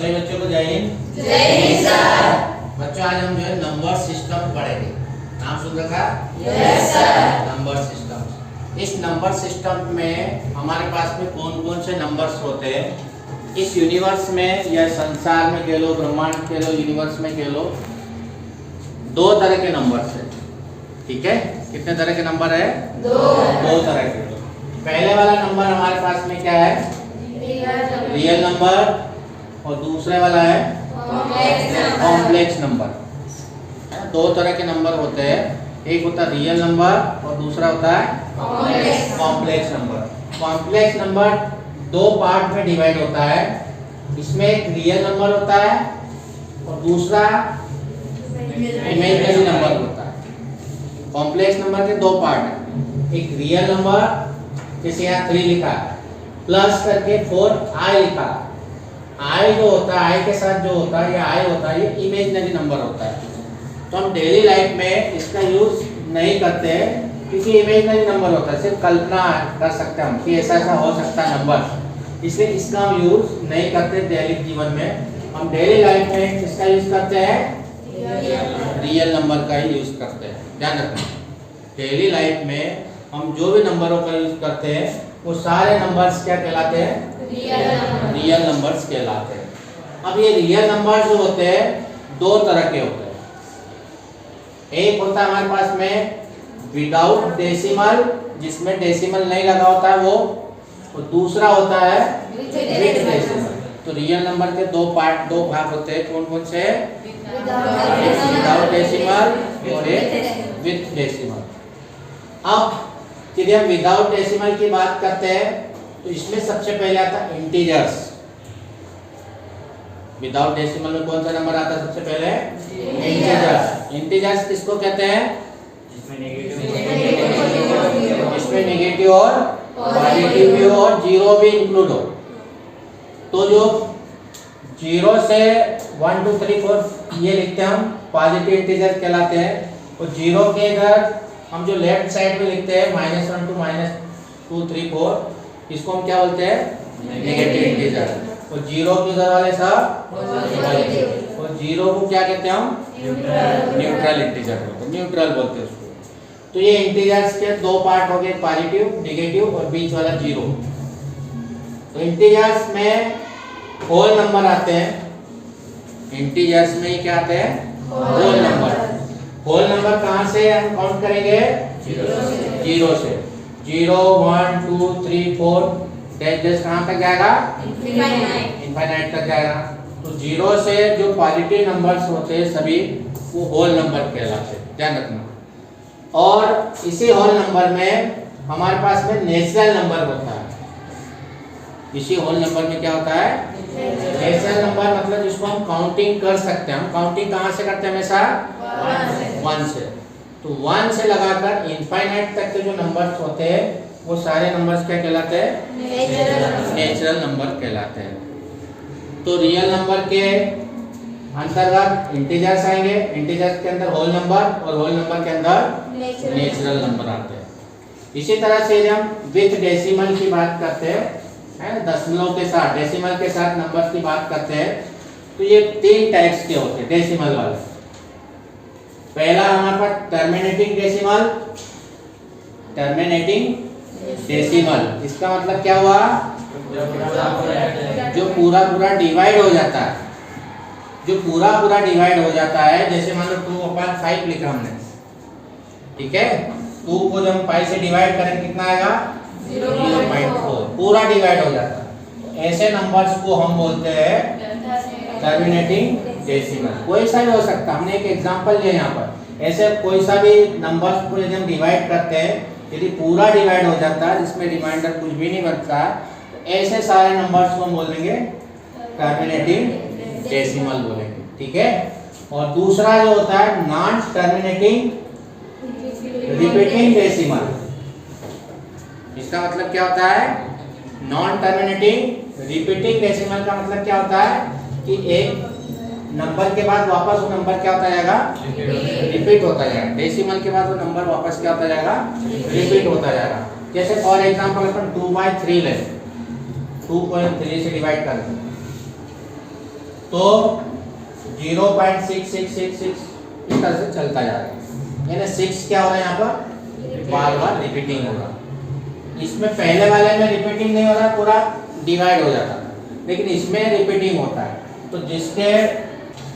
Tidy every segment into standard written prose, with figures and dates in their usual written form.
सभी बच्चों को जय हिंद। जय हिंद सर। बच्चों आज हम जो है नंबर सिस्टम पढ़ेंगे। नाम सुन रखा? Yes sir. Number system. इस नंबर सिस्टम में हमारे पास में कौन कौन से नंबर्स होते हैं इस यूनिवर्स में या संसार में कह लो, ब्रह्मांड कह लो, यूनिवर्स में कह लो, दो तरह के नंबर्स है। ठीक है, कितने तरह के नंबर है? दो तरह के। पहले वाला नंबर हमारे पास में क्या है? रियल नंबर, और दूसरे वाला है कॉम्प्लेक्स नंबर। दो तरह के नंबर होते हैं, एक होता है रियल नंबर और दूसरा होता है कॉम्प्लेक्स नंबर। कॉम्प्लेक्स नंबर दो पार्ट में डिवाइड होता है। इसमें एक रियल नंबर होता है और दूसरा इमेजिनरी नंबर होता है। कॉम्प्लेक्स नंबर के दो पार्ट हैं, एक रियल नंबर जैसे यहाँ 3 लिखा है, प्लस करके 4i लिखा है। i जो होता है, i के साथ जो होता है, ये i होता है, ये इमेजिनरी नंबर होता है। तो हम डेली लाइफ में इसका यूज नहीं करते हैं क्योंकि इमेजिनरी नंबर होता है, सिर्फ कल्पना कर सकते हैं हम कि ऐसा ऐसा हो सकता है नंबर, इसलिए इसका हम यूज नहीं करते डेली जीवन में। हम डेली लाइफ में किसका यूज करते हैं? रियल नंबर का ही यूज करते हैं। ध्यान रखना, डेली लाइफ में हम जो भी नंबरों का यूज करते हैं वो सारे नंबर्स क्या कहलाते हैं? रियल नंबर्स कहलाते हैं। अब ये रियल नंबर जो होते हैं दो तरह के होते हैं। एक होता है हमारे पास में विदाउट डेसिमल, जिसमें डेसिमल नहीं लगा होता है वो, और दूसरा होता है विद डेसिमल। तो रियल नंबर के दो भाग होते हैं, कौन कौन से? विदाउट डेसिमल और एक विद डेसिमल। अब यदि हम विदाउट डेसिमल की बात करते हैं तो इसमें सबसे पहले आता है इंटीजर्स। विदाउट डेसिमल में कौन सा नंबर आता है सबसे पहले? इंटीजर्स। इंटीजर्स किसको कहते हैं? इसमें नेगेटिव और पॉजिटिव भी हो और जीरो भी इंक्लूड हो। तो जो 0 से 1 2 3 4 ये लिखते हैं हम पॉजिटिव इंटीजर कहलाते हैं। और 0 के इधर हम जो लेफ्ट साइड में लिखते हैं -1 to -2 3 4, इसको हम क्या बोलते हैं? Negative integer. और 0 के इधर वाले सब पॉजिटिव, और 0 को क्या कहते हैं हम? न्यूट्रल इंटीजर बोलते हैं, न्यूट्रल बोलते हैं उसको। तो ये इंटीजर्स के दो पार्ट हो गए, पॉजिटिव, नेगेटिव और बीच वाला 0। तो इंटीजर्स में होल नंबर आते हैं। इंटीजर्स में ही क्या आते हैं? Whole number. होल नंबर कहाँ से हम काउंट करेंगे? 0 से। 0 1 2 3 4 डैश कहाँ तक जाएगा? इनफाइनाइट तक जाएगा। तो 0 से जो पॉजिटिव नंबर्स होते हैं सभी वो होल नंबर कहलाते हैं, ध्यान रखना। और इसी होल नंबर में हमारे पास में नेचुरल नंबर होता है। इसी होल नंबर में क्या होता है? नेचुरल नंबर, मतलब जिसको हम काउंटिंग कर सकते हैं। हम काउंटिंग कहाँ से करते हैं? हमेशा 1 से। तो 1 से लगाकर इनफाइनाइट तक के जो नंबर्स होते हैं वो सारे नंबर्स क्या कहलाते हैं? नेचुरल नंबर कहलाते हैं। तो रियल नंबर के अंतर्गत इंटीजर्स आएंगे, इंटीजर्स के अंदर होल नंबर और होल नंबर के अंदर नेचुरल नंबर आते हैं। इसी तरह से हम विद डेसिमल की बात करते हैं, दशमलव के साथ, डेसिमल के साथ नंबर्स की बात करते हैं, तो ये 3 टाइप्स के होते हैं डेसिमल वाले। पहला हमारे पास टर्मिनेटिंग डेसिमल। टर्मिनेटिंग डेसिमल इसका मतलब क्या हुआ? जो पूरा डिवाइड हो जाता है, जो पूरा डिवाइड हो जाता है। जैसे मान लो 2/5 लिखा हमने, ठीक है, 2 को जब हम 5 से डिवाइड करें कितना आएगा? 0.4, पूरा डिवाइड हो जाता है। ऐसे नंबर्स को हम बोलते हैं टर्मिनेटिंग डेसिमल। कोई सा भी हो सकता है, हमने एक एग्जांपल लिया यहाँ पर। ऐसे कोई सा भी नंबर्स को यदि हम डिवाइड करते हैं, यदि पूरा डिवाइड हो जाता है जिसमें रिमाइंडर कुछ भी नहीं बचता है, तो ऐसे सारे नंबर्स को हम बोलेंगे टर्मिनेटिंग डेसिमल बोलेंगे, ठीक है। और दूसरा जो होता है नॉन टर्मिनेटिंग रिपीटिंग डेसिमल। इसका मतलब क्या होता है? नॉन टर्मिनेटिंग रिपीटिंग डेसिमल का मतलब क्या होता है कि एक नंबर के बाद वापस वो नंबर क्या होता जाएगा? रिपीट होता जाएगा। डेसिमल के बाद वो नंबर वापस क्या होता जाएगा? रिपीट होता जाएगा। जैसे फॉर एग्जांपल अपन 2/3 ले, 2.3 से डिवाइड कर दें तो 0.6666 इस तरह से चलता जाएगा। यानी 6 क्या हो रहा है यहाँ पर, बार बार रिपीटिंग हो रहा। इसमें पहले वाले में रिपीटिंग नहीं हो रहा, पूरा डिवाइड हो जाता है, लेकिन इसमें रिपीटिंग होता है। तो जिसके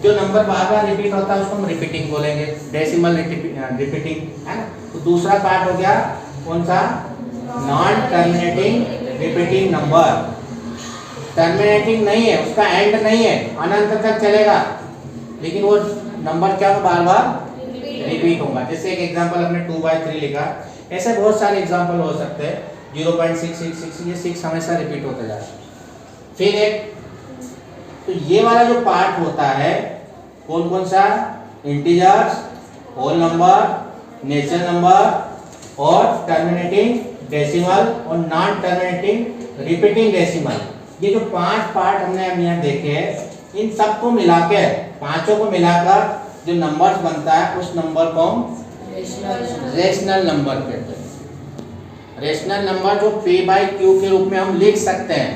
जो नंबर बार बार रिपीट होता है उसको हम रिपीटिंग बोलेंगे, डेसिमल रिपीटिंग, है ना। तो दूसरा पार्ट हो गया कौन सा, non terminating repeating number. Terminating नहीं है, उसका एंड नहीं है, अनंत तक चलेगा, लेकिन वो नंबर क्या बार बार रिपीट होगा। जैसे एक एग्जांपल हमने 2/3 लिखा, ऐसे बहुत सारे एग्जांपल हो सकते हैं। 0.666 ये 6 हमेशा रिपीट होता जाता है। फिर एक तो ये वाला जो पार्ट होता है कौन कौन सा, integers, whole number, natural number और टर्मिनेटिंग डेसिमल और नॉन टर्मिनेटिंग रिपीटिंग डेसिमल। ये जो 5 पार्ट हमने अब यहाँ देखे हैं, इन सबको मिलाकर, पांचों को मिलाकर जो नंबर्स बनता है उस नंबर को हम रेशनल नंबर कहते हैं। रेशनल नंबर जो p/q के रूप में हम लिख सकते हैं।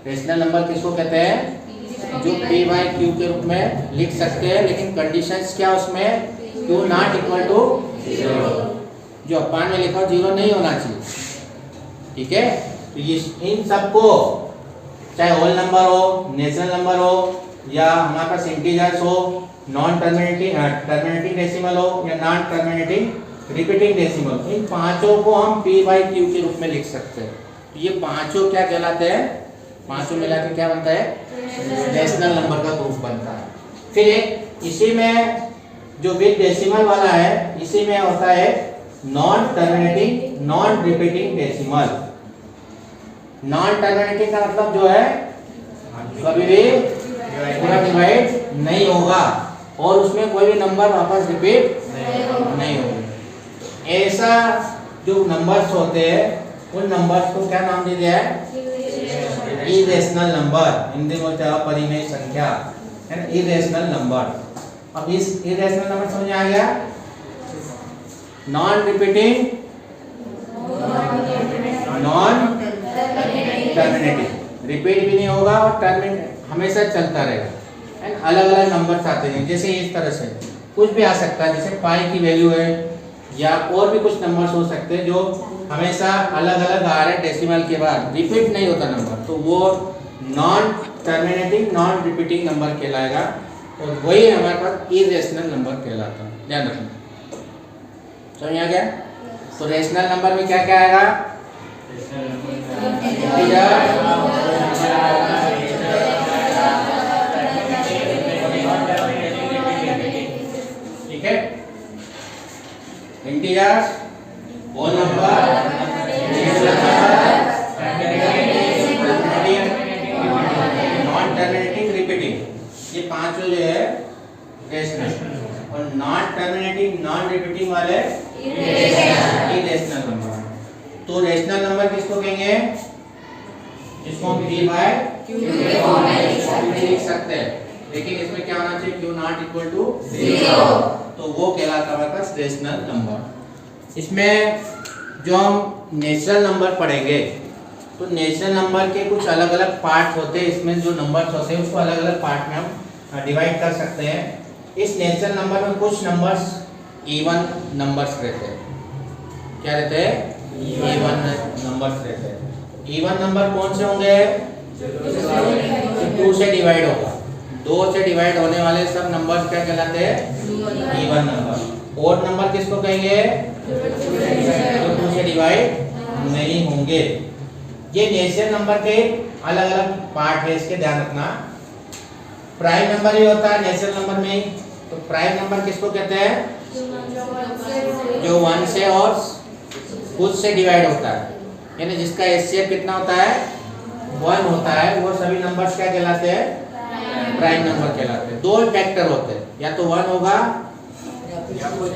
रेशनल नंबर किसको कहते हैं, जो p/q के रूप में लिख सकते हैं, लेकिन कंडीशंस क्या उसमें, q नॉट इक्वल टू 0, जो अपान में लिखा हो 0 नहीं होना चाहिए, ठीक है। तो ये इन सबको चाहे होल नंबर हो, नेचुरल नंबर हो, या हमारे पास इंटीजर्स हो, नॉन टर्मिनेटिंग डेसिमल हो या नॉन टर्मिनेटिंग रिपीटिंग डेसिमल, इन पांचों को हम p/q के रूप में लिख सकते हैं। तो ये पांचों क्या कहलाते हैं, पांचों मिला के क्या बनता है, रेशनल नंबर का ग्रुप बनता है। फिर एक इसी में जो विद डेसिमल वाला है, इसी में होता है non terminating non repeating decimal. Non terminating का मतलब जो है कभी भी पूरा डिवाइड नहीं होगा और उसमें कोई भी नंबर वापस रिपीट नहीं होगा। ऐसा जो नंबर्स होते हैं उन नंबर्स को क्या नाम दे दिया है, इरेशनल नंबर। हिंदी में बोलते हैं अपरिमेय संख्या, है ना, इरेशनल नंबर। अब इस इरेशनल नंबर समझ में आ गया, non repeating non terminating, repeat भी नहीं होगा और टर्मिनेट हमेशा चलता रहेगा। एंड अलग अलग नंबर्स आते हैं, जैसे इस तरह से कुछ भी आ सकता है, जैसे पाई की वैल्यू है या और भी कुछ नंबर्स हो सकते हैं जो हमेशा अलग अलग आ रहे हैं डेसिमल के बाद, रिपीट नहीं होता नंबर, तो वो non terminating non repeating number कहलाएगा और वही हमारे पास इरेशनल नंबर कहलाता है। ध्यान रखना, समझ आ गया। तो रेशनल नंबर में क्या क्या आएगा, ठीक है, integers, whole number, non terminating repeating, ये पांचों जो है रेशनल, और नॉन टर्मिनेटिंग नॉन रिपीटिंग वाले इरेशनल नंबर। तो रेशनल नंबर किसको कहेंगे, जिसको हम p/q लिख सकते हैं, लेकिन इसमें क्या होना चाहिए, q नॉट इक्वल टू 0, तो वो कहलाता है हमारे पास रेशनल नंबर। इसमें जो हम नेचुरल नंबर पढ़ेंगे, तो नेचुरल नंबर के कुछ अलग अलग पार्ट होते हैं, इसमें जो नंबर्स होते हैं उसको अलग अलग पार्ट में हम डिवाइड कर सकते हैं। इस नेचुरल नंबर में कुछ नंबर्स इवन नंबर्स रहते हैं, क्या रहते हैं, इवन नंबर्स रहते हैं। इवन नंबर कौन से होंगे, 2 से डिवाइड होगा, 2 से डिवाइड होने वाले सब नंबर्स क्या कहलाते हैं, इवन नंबर। ओड नंबर किसको कहेंगे, जो 2 से डिवाइड नहीं होंगे। ये नेचुरल नंबर के अलग अलग पार्ट है, इसके ध्यान रखना। प्राइम नंबर ही होता है नेचुरल नंबर में, तो प्राइम नंबर किसको कहते हैं, जो 1 से और खुद से डिवाइड होता है, यानी जिसका एचसीएफ कितना होता है, 1 होता है, वो सभी नंबर्स क्या कहलाते हैं, प्राइम नंबर कहलाते हैं। 2 फैक्टर होते हैं, या तो 1 होगा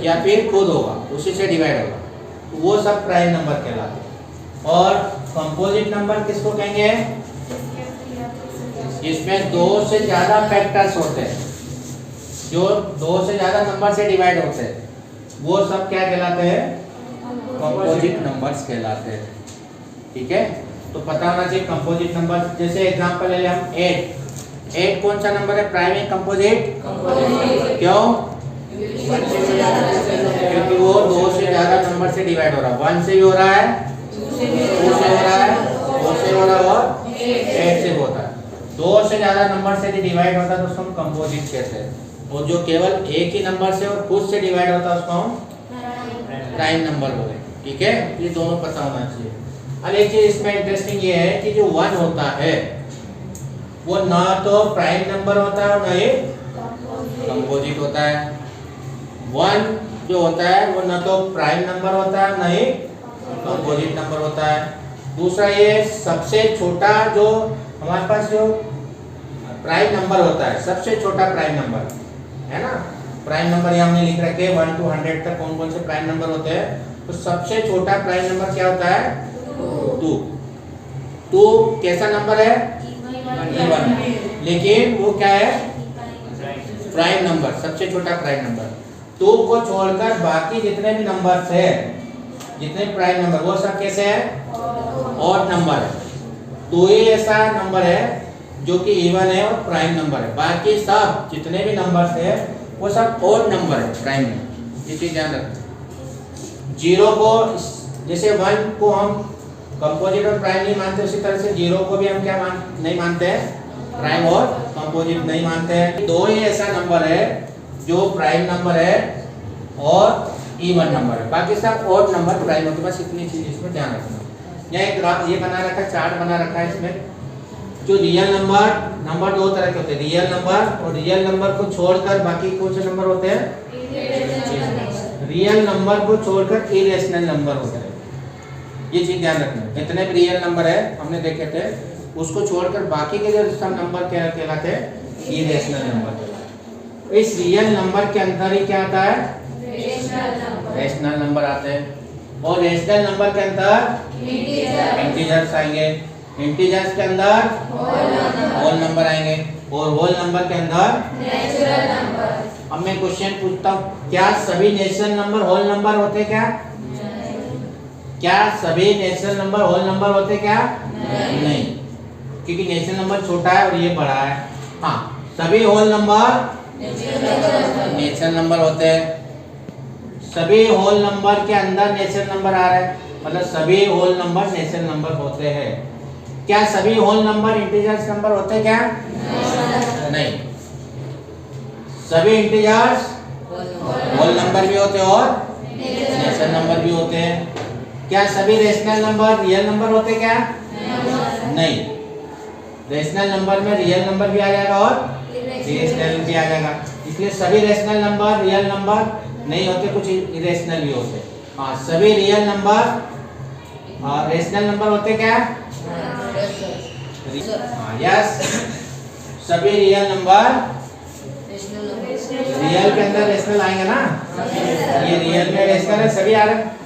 या फिर खुद होगा, उसी से डिवाइड होगा, तो वो सब प्राइम नंबर कहलाते हैं। और कंपोजिट नंबर किसको कहेंगे, इसमें 2 से ज्यादा फैक्टर्स होते हैं, जो 2 से ज्यादा नंबर से डिवाइड होते हैं, वो सब क्या कहलाते हैं, कंपोजिट नंबर्स कहलाते हैं। ठीक है, तो पता होना चाहिए कंपोजिट नंबर। जैसे एग्जांपल ले लें हम 8, 8 कौन सा नंबर है? प्राइम है कंपोजिट? क्यों? क्योंकि वो 2 से ज्यादा नंबर से डिवाइड हो रहा है। 1 से भी हो रहा है, 2 से हो रहा है, 4 से हो रहा है और 8 से होता है। 2 से ज्यादा नंबर से डिवाइड होता है तो उसको हम कंपोजिट कहते हैं। और जो केवल एक ही नंबर से और खुद से डिवाइड होता है उसको हम प्राइम नंबर बोले। ठीक है, ये दोनों पता होना चाहिए। अब एक चीज इसमें इंटरेस्टिंग ये है कि जो 1 होता है वो ना तो प्राइम नंबर होता है और ना ही कंपोजिट होता है। 1 जो होता है वो ना तो प्राइम नंबर होता है ना ही कंपोजिट नंबर होता है। दूसरा ये सबसे छोटा जो हमारे पास जो प्राइम नंबर होता है, सबसे छोटा प्राइम नंबर है ना, प्राइम नंबर यहाँ हमने लिख रखे 1 to 100 तक कौन कौन से प्राइम नंबर होते हैं। तो सबसे छोटा प्राइम नंबर क्या होता है? 2। 2 कैसा नंबर है? इवन। लेकिन वो क्या है? प्राइम नंबर, सबसे छोटा प्राइम नंबर। 2 को छोड़कर बाकी जितने भी नंबर्स है, जितने प्राइम नंबर, वो सब कैसे है? ऑड नंबर है। 2 ही ऐसा नंबर है जो कि इवन है और प्राइम नंबर है। बाकी सब जितने भी नंबर्स है वो सब ऑड नंबर है, प्राइम में। ये चीज ध्यान रखना। 0 को जैसे 1 को हम कंपोजिट और प्राइम नहीं मानते, उसी तरह से 0 को भी हम क्या नहीं मानते हैं? प्राइम और कंपोजिट नहीं मानते हैं। 2 ही ऐसा नंबर है जो प्राइम नंबर है और इवन नंबर है। बाकी सब ऑड नंबर प्राइम होते हैं। बस इतनी चीज इसमें ध्यान रखना। यहाँ एक ग्राफ ये बना रखा है, चार्ट बना रखा है इसमें। जो रियल नंबर 2 तरह के होते हैं, रियल नंबर और रियल नंबर को छोड़कर बाकी कौन से नंबर होते हैं? रियल नंबर को छोड़कर इरेशनल नंबर होते हैं। ये चीज ध्यान रखना। जितने भी रियल नंबर है हमने देखे थे, उसको छोड़कर बाकी के जो सब नंबर क्या कहलाते हैं? Irrational number. इस रियल नंबर के अंदर ही क्या आता है? रेशनल नंबर आते हैं। और रेशनल नंबर के अंदर इंटीजर्स आएंगे, इंटीजर्स के अंदर होल नंबर आएंगे और होल नंबर के अंदर नेचुरल नंबर। अब मैं क्वेश्चन पूछता हूँ, क्या सभी नेचुरल नंबर होल नंबर होते क्या? क्या सभी नेचुरल नंबर होल नंबर होते क्या? नहीं, क्योंकि नेचुरल नंबर छोटा है और ये बड़ा है। हाँ, सभी होल नंबर नेचुरल नंबर होते हैं। सभी होल नंबर के अंदर नेचुरल नंबर आ रहा है, मतलब सभी होल नंबर नेचुरल नंबर होते हैं। क्या सभी होल नंबर इंटीजर्स नंबर होते क्या? नहीं, सभी इंटीजर्स होल नंबर भी होते हैं और नेचुरल नंबर भी होते हैं। क्या सभी रेशनल नंबर रियल नंबर होते क्या? नहीं, रेशनल नंबर में रियल नंबर भी आ जाएगा और इरेशनल भी आ जाएगा। इसलिए सभी रेशनल नंबर रियल नंबर नहीं होते, कुछ इरेशनल भी होते। हाँ, सभी रियल नंबर रेशनल नंबर होते क्या? हाँ, यस, सभी रियल नंबर रियल के अंदर रेशनल आएंगे ना। ये रियल में रेशनल है, सभी आ रहे हैं।